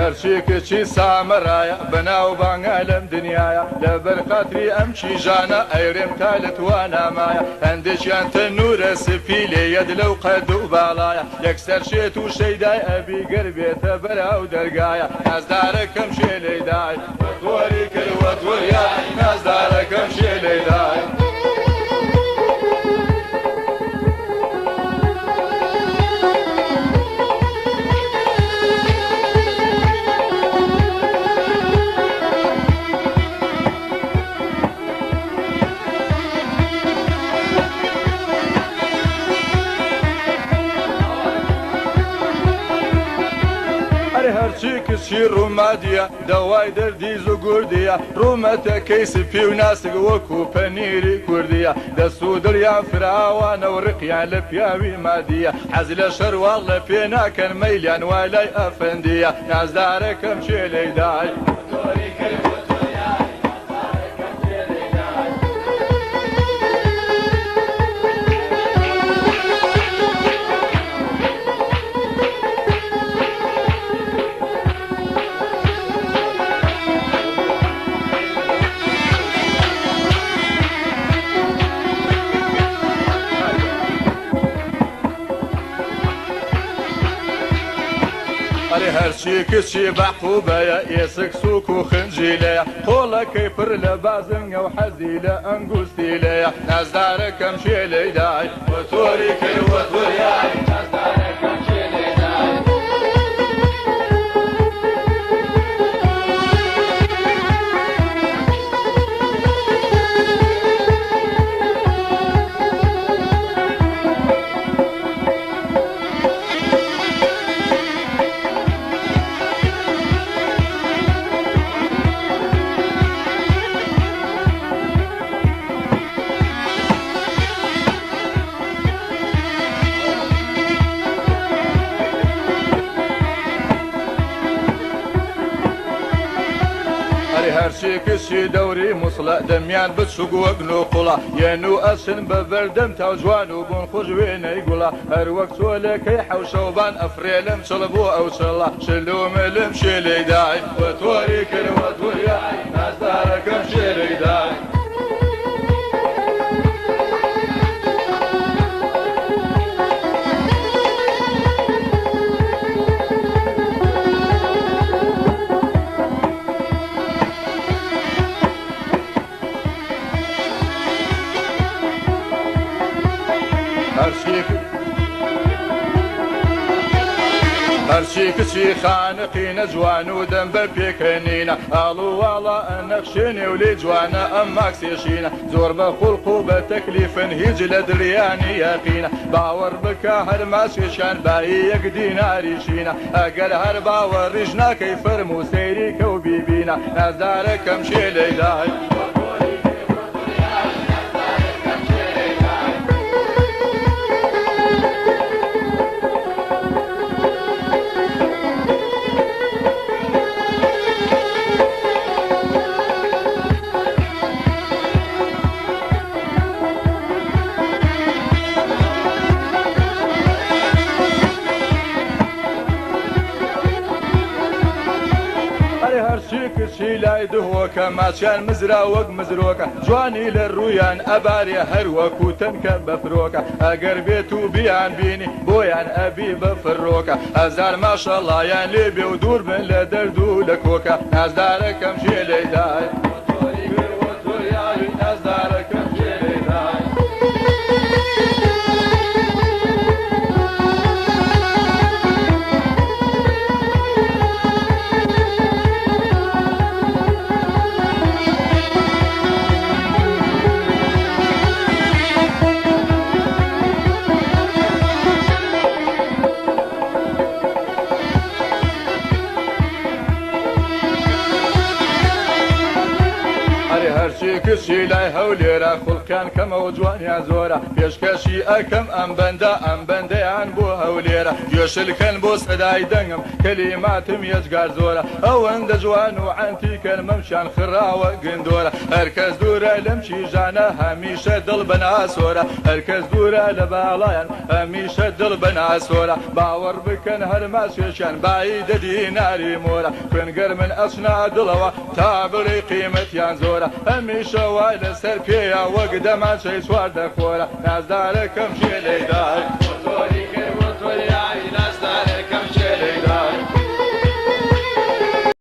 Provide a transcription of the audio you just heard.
هەرچی کچی سامەڕایە بەناو بانگە لەم دنیاە لەبەر خاتری ئەم چیژانە ئەیرێم تا لە توانامایە هەندێکیان تەنورە سپیلێیەد لەو قەد و باڵایە یەکسەر شێت و شەیدای ئەبی گەر بێتە بەراو دەرگایە نازدارەکەم شێلەیدای وەتوەری کرد وەتوەریای نازدارەکەم شێلەیدای هەرچی کچی ڕوومادیە دەوای دەردی زوگوردیە ڕوومەتەکەی سپی و ناسک وەکو پەنیری کوردیە دەست و دڵیان فراوانە و ڕقیان لە پیاوی مادیە حەز لە شەرواڵ لە پێ ناکەن مەیلیان وای لای ئەفەندیە نازدارەکەم شێلەیدای هەرچی کچی بەحقوبەیە ئێسک سووک و خنجیلەیە قۆڵەکەی پڕ لە بازنگە و حەزی لە ئەنگوستیلەیە نازدارەکەم شێلەیدای وەتۆری کرد وەتوەریای نازدارەکەم شێلەیدای هەرچی کچی دەوری مووسڵە دەمیان بچووک وەک نوقوڵە یەن و ئەچن بە بەردەم تاو جوان و بوون خوش وێنەی گوڵە هەر وەک چۆلەکەی حەوشەوبان ئەفرێ لەم چڵ بۆ ئەو چڵە شلومە لەم شێلەیدای وەتۆری کرد وەتوەریای نازدارەکەم شێلەیدای هەرچی کچی خانقینە جوان و دەم بە پێکەنینە ئاڵوواڵە ئەنەخشێنێ و لێ جوانە ئەم ماکسێشینە زۆر بە خوڵق و بە تەکلیفن هیچ لە دڵیانی یەقینە باوەڕ بکە هەر ماسێشان بایی یەک دیناریشینە ئەگەر هەر باوەڕیش ناکەی فەرم و سەیری کە و بیبینە نازدارەکەم شێلەیدای کچی لای دهۆکە ماچیان مزرا وەک مزرۆکە جوانی لە ڕوویان ئەبارێ هەر وەکو تەنکە بەفرۆکە ئەگەر بێت و بیان بینی بۆیان ئەبی بە فڕۆکە هەزار ماشەڵڵایان لێ بێ و دوور بن لە دەرد و لە کۆکە نازدارەکەم شێلەیدای نازدارەکەم شێلەیدای هەرچی کچی لای هەولێرە خوڵقیان کەمە و جوانیان زۆرە پێشکەشی ئەکەم ئەم بەندەیان بۆ هەولێرە گوێشلکەن بۆ سەدای دەنگم کەلیماتم یەجگار زۆرە ئەوەندە جوان و عەنتیکەن مەمشان خراوە گندۆرە هەرکەس دوورە لەم چیژانە هەمیشە دڵ بەناسۆرە هەرکەس دوورە لە باڵایان هەمیشە دڵ بەناسۆرە باوەڕ بکەن هەرما سوێشیان بای دەدیناری مۆرە خوێنگەر من ئەچنا دڵەوە تا بڵێ قیمەتیان زۆرە هەمیشە وای لەسەر پێیە وەک دەمان شەی سوار دەخۆرە نازدارەکەم ژێ لێدار